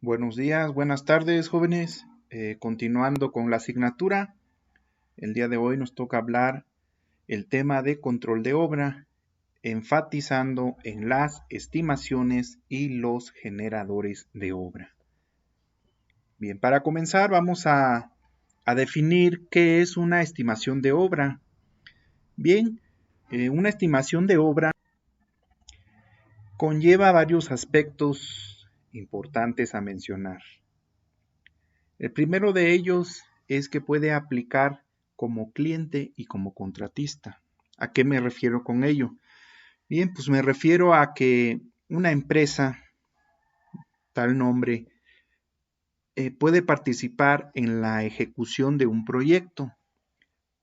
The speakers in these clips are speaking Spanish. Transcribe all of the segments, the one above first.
Buenos días, buenas tardes, jóvenes. Continuando con la asignatura, el día de hoy nos toca hablar el tema de control de obra, enfatizando en las estimaciones y los generadores de obra. Bien, para comenzar vamos a definir qué es una estimación de obra. Bien, una estimación de obra conlleva varios aspectos importantes a mencionar. El primero de ellos es que puede aplicar como cliente y como contratista. ¿A qué me refiero con ello? Bien, pues me refiero a que una empresa, tal nombre, puede participar en la ejecución de un proyecto,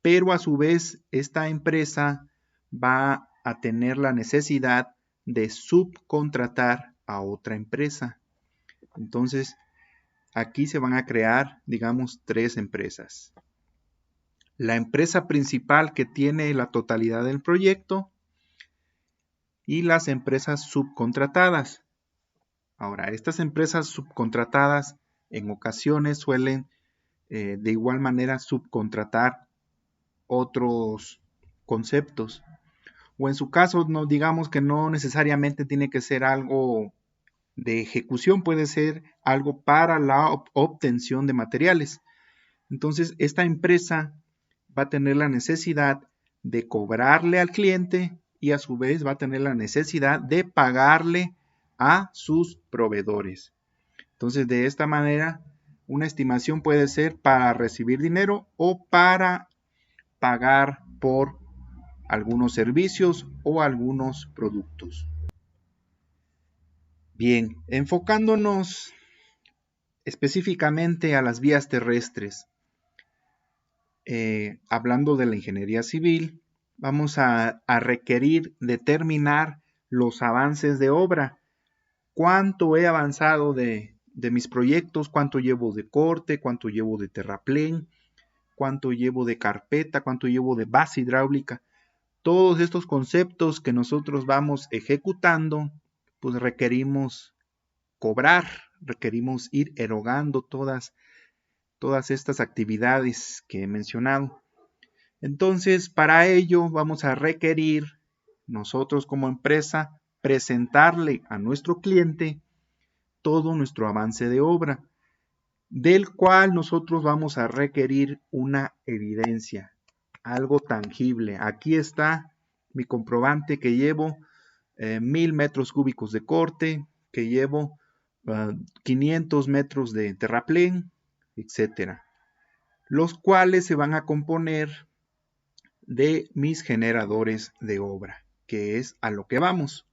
pero a su vez esta empresa va a tener la necesidad de subcontratar a otra empresa. Entonces, aquí se van a crear, digamos, tres empresas. La empresa principal que tiene la totalidad del proyecto y las empresas subcontratadas. Ahora, estas empresas subcontratadas en ocasiones suelen de igual manera subcontratar otros conceptos. O en su caso, no digamos que no necesariamente tiene que ser algo de ejecución, puede ser algo para la obtención de materiales. Entonces, esta empresa va a tener la necesidad de cobrarle al cliente y a su vez va a tener la necesidad de pagarle a sus proveedores. Entonces, de esta manera, una estimación puede ser para recibir dinero o para pagar por algunos servicios o algunos productos. Bien, enfocándonos específicamente a las vías terrestres. Hablando de la ingeniería civil, vamos a requerir determinar los avances de obra. ¿Cuánto he avanzado de mis proyectos? ¿Cuánto llevo de corte? ¿Cuánto llevo de terraplén? ¿Cuánto llevo de carpeta? ¿Cuánto llevo de base hidráulica? Todos estos conceptos que nosotros vamos ejecutando, pues requerimos cobrar, requerimos ir erogando todas estas actividades que he mencionado. Entonces, para ello vamos a requerir nosotros como empresa presentarle a nuestro cliente todo nuestro avance de obra, del cual nosotros vamos a requerir una evidencia, algo tangible. Aquí está mi comprobante que llevo 1000 metros cúbicos de corte, que llevo 500 metros de terraplén, etcétera, los cuales se van a componer de mis generadores de obra, que es a lo que vamos.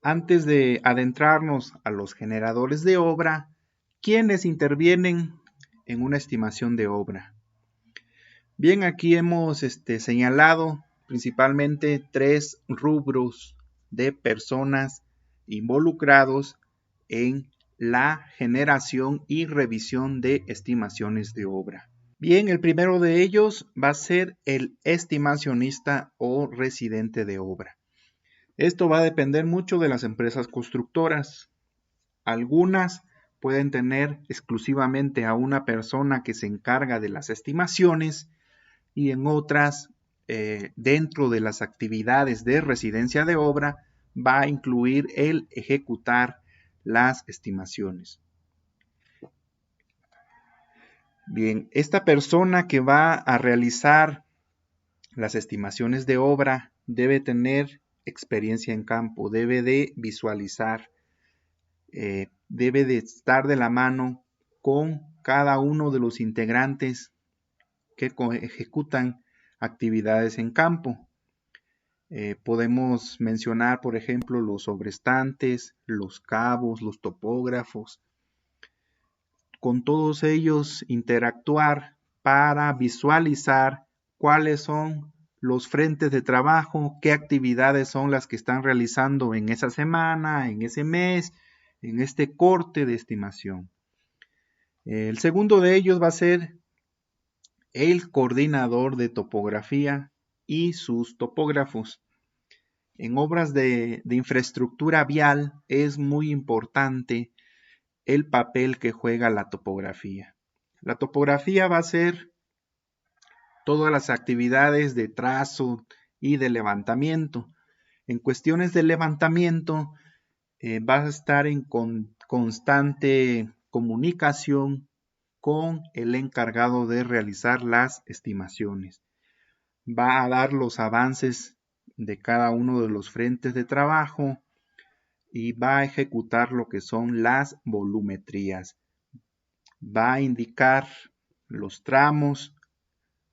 Antes de adentrarnos a los generadores de obra, ¿quiénes intervienen en una estimación de obra? Bien, aquí hemos señalado principalmente tres rubros de personas involucrados en la generación y revisión de estimaciones de obra. Bien, el primero de ellos va a ser el estimacionista o residente de obra. Esto va a depender mucho de las empresas constructoras. Algunas pueden tener exclusivamente a una persona que se encarga de las estimaciones y en otras, dentro de las actividades de residencia de obra, va a incluir el ejecutar las estimaciones. Bien, esta persona que va a realizar las estimaciones de obra debe tener experiencia en campo, debe de visualizar, debe de estar de la mano con cada uno de los integrantes que ejecutan actividades en campo. Podemos mencionar, por ejemplo, los sobrestantes, los cabos, los topógrafos. Con todos ellos interactuar para visualizar cuáles son los frentes de trabajo, qué actividades son las que están realizando en esa semana, en ese mes, en este corte de estimación. El segundo de ellos va a ser el coordinador de topografía y sus topógrafos. En obras de infraestructura vial es muy importante el papel que juega la topografía. La topografía va a ser todas las actividades de trazo y de levantamiento. En cuestiones de levantamiento, vas a estar en constante comunicación con el encargado de realizar las estimaciones. Va a dar los avances de cada uno de los frentes de trabajo y va a ejecutar lo que son las volumetrías. Va a indicar los tramos,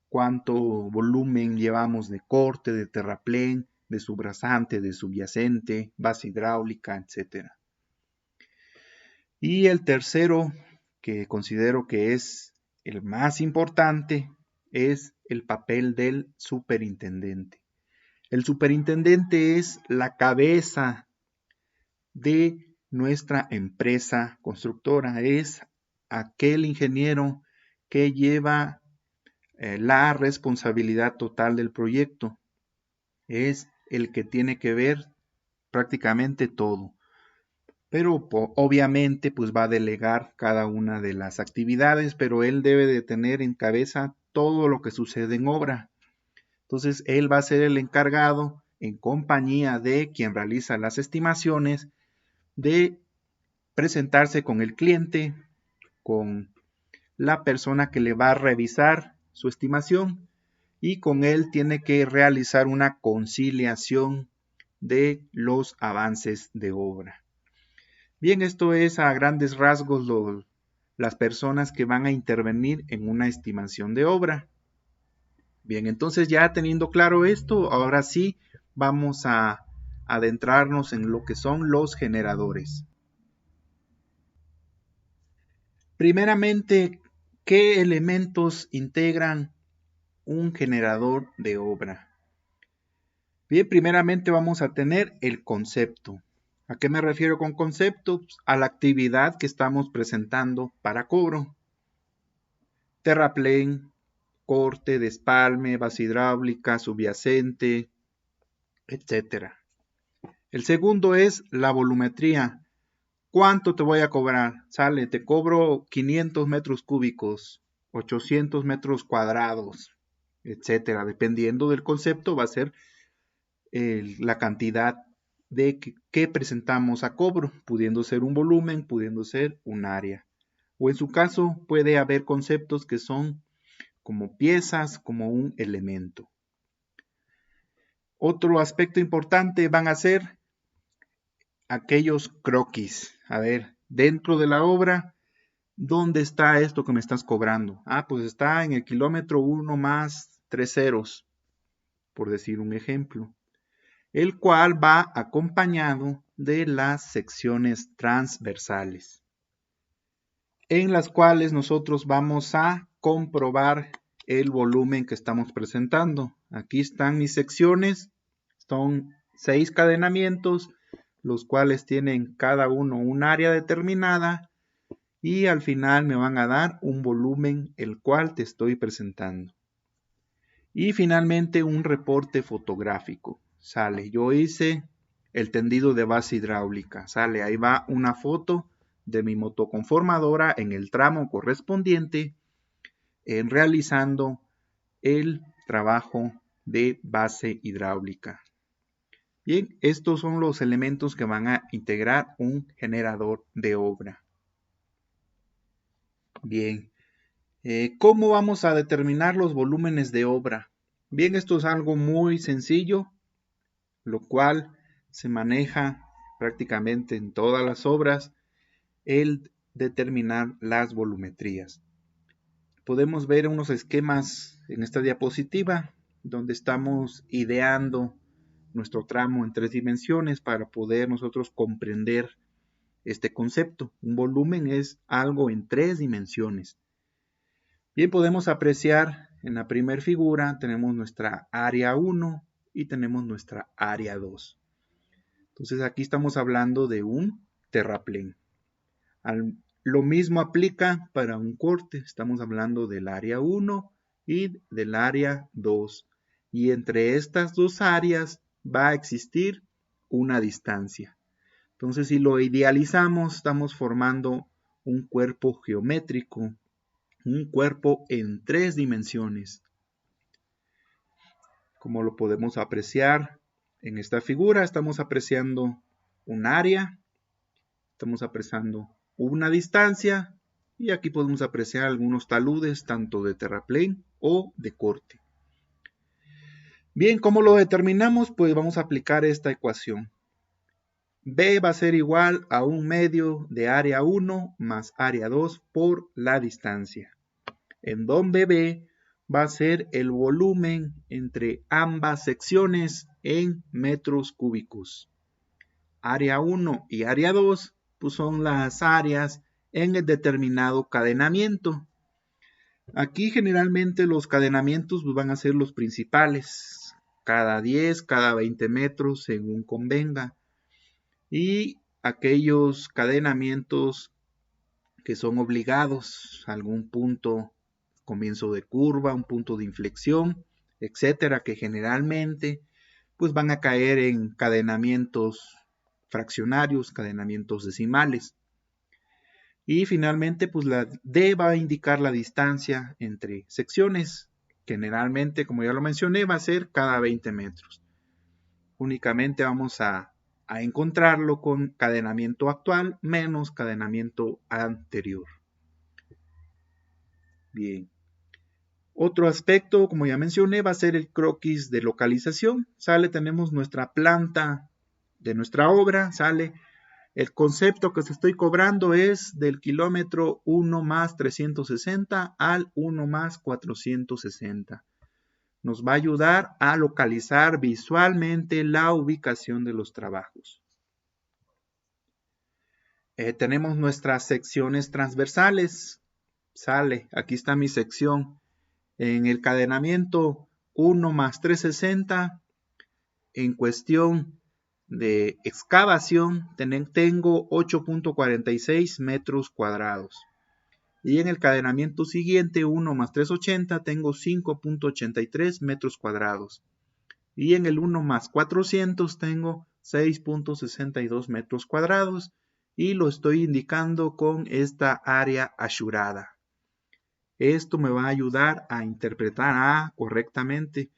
cuánto volumen llevamos de corte, de terraplén, de subrasante, de subyacente, base hidráulica, etc. Y el tercero, que considero que es el más importante, es el papel del superintendente. El superintendente es la cabeza de nuestra empresa constructora, es aquel ingeniero que lleva la responsabilidad total del proyecto, es el que tiene que ver prácticamente todo, pero obviamente pues va a delegar cada una de las actividades, pero él debe de tener en cabeza todo lo que sucede en obra. Entonces él va a ser el encargado, en compañía de quien realiza las estimaciones, de presentarse con el cliente, con la persona que le va a revisar su estimación, y con él tiene que realizar una conciliación de los avances de obra. Bien, esto es a grandes rasgos las personas que van a intervenir en una estimación de obra. Bien, entonces ya teniendo claro esto, ahora sí vamos a adentrarnos en lo que son los generadores. Primeramente, ¿qué elementos integran un generador de obra? Bien, primeramente vamos a tener el concepto. ¿A qué me refiero con concepto? Pues a la actividad que estamos presentando para cobro. Terraplén, corte, despalme, base hidráulica, subyacente, etc. El segundo es la volumetría. ¿Cuánto te voy a cobrar? Sale, te cobro 500 metros cúbicos, 800 metros cuadrados, etc. Dependiendo del concepto va a ser la cantidad de que presentamos a cobro, pudiendo ser un volumen, pudiendo ser un área. O en su caso puede haber conceptos que son como piezas, como un elemento. Otro aspecto importante van a ser aquellos croquis. A ver, dentro de la obra, ¿dónde está esto que me estás cobrando? Ah, pues está en el kilómetro 1 más 3 ceros, por decir un ejemplo, el cual va acompañado de las secciones transversales, en las cuales nosotros vamos a comprobar el volumen que estamos presentando. Aquí están mis secciones, son 6 cadenamientos, los cuales tienen cada uno un área determinada y al final me van a dar un volumen el cual te estoy presentando. Y finalmente un reporte fotográfico. Sale, yo hice el tendido de base hidráulica. Sale, ahí va una foto de mi motoconformadora en el tramo correspondiente realizando el trabajo de base hidráulica. Bien, estos son los elementos que van a integrar un generador de obra. Bien, ¿cómo vamos a determinar los volúmenes de obra? Bien, esto es algo muy sencillo, lo cual se maneja prácticamente en todas las obras, el determinar las volumetrías. Podemos ver unos esquemas en esta diapositiva donde estamos ideando nuestro tramo en 3 dimensiones para poder nosotros comprender este concepto. Un volumen es algo en 3 dimensiones. Bien, podemos apreciar en la primera figura, tenemos nuestra área 1 y tenemos nuestra área 2. Entonces aquí estamos hablando de un terraplén. Lo mismo aplica para un corte, estamos hablando del área 1 y del área 2. Y entre estas dos áreas va a existir una distancia. Entonces si lo idealizamos, estamos formando un cuerpo geométrico, un cuerpo en 3 dimensiones. Como lo podemos apreciar en esta figura, estamos apreciando un área, estamos apreciando una distancia y aquí podemos apreciar algunos taludes tanto de terraplén o de corte. Bien, ¿cómo lo determinamos? Pues vamos a aplicar esta ecuación. B va a ser igual a un medio de área 1 más área 2 por la distancia, en donde B va a ser el volumen entre ambas secciones en metros cúbicos. Área 1 y área 2 pues son las áreas en el determinado cadenamiento. Aquí generalmente los cadenamientos pues, van a ser los principales, cada 10, cada 20 metros según convenga. Y aquellos cadenamientos que son obligados a algún punto, comienzo de curva, un punto de inflexión, etcétera, que generalmente pues van a caer en cadenamientos fraccionarios, cadenamientos decimales. Y finalmente pues la D va a indicar la distancia entre secciones, generalmente como ya lo mencioné va a ser cada 20 metros. Únicamente vamos a encontrarlo con cadenamiento actual menos cadenamiento anterior. Bien. Otro aspecto, como ya mencioné, va a ser el croquis de localización. Tenemos nuestra planta de nuestra obra, el concepto que se estoy cobrando es del kilómetro 1 más 360 al 1 más 460. Nos va a ayudar a localizar visualmente la ubicación de los trabajos. Tenemos nuestras secciones transversales. Aquí está mi sección. En el cadenamiento 1 más 360, en cuestión de excavación, tengo 8.46 metros cuadrados. Y en el cadenamiento siguiente, 1 más 380, tengo 5.83 metros cuadrados. Y en el 1 más 400 tengo 6.62 metros cuadrados. Y lo estoy indicando con esta área asurada. Esto me va a ayudar a interpretar correctamente.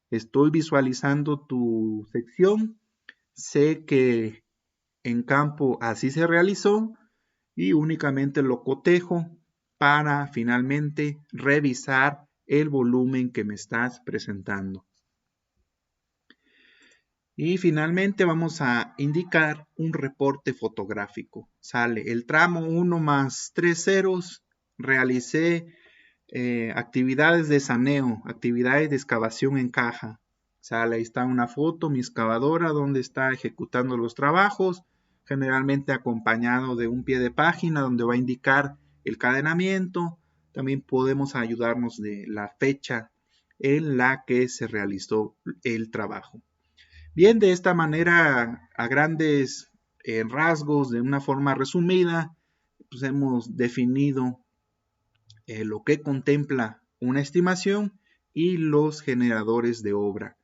Estoy visualizando tu sección. Sé que en campo así se realizó y únicamente lo cotejo para finalmente revisar el volumen que me estás presentando. Y finalmente vamos a indicar un reporte fotográfico. El tramo 1 más 3 ceros. Realicé actividades de saneo, actividades de excavación en caja. Ahí está una foto, mi excavadora, donde está ejecutando los trabajos, generalmente acompañado de un pie de página donde va a indicar el cadenamiento. También podemos ayudarnos de la fecha en la que se realizó el trabajo. Bien, de esta manera, a grandes rasgos, de una forma resumida, pues hemos definido lo que contempla una estimación y los generadores de obra,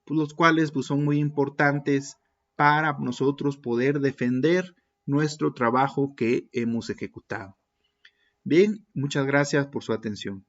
pues los cuales pues, son muy importantes para nosotros poder defender nuestro trabajo que hemos ejecutado. Bien, muchas gracias por su atención.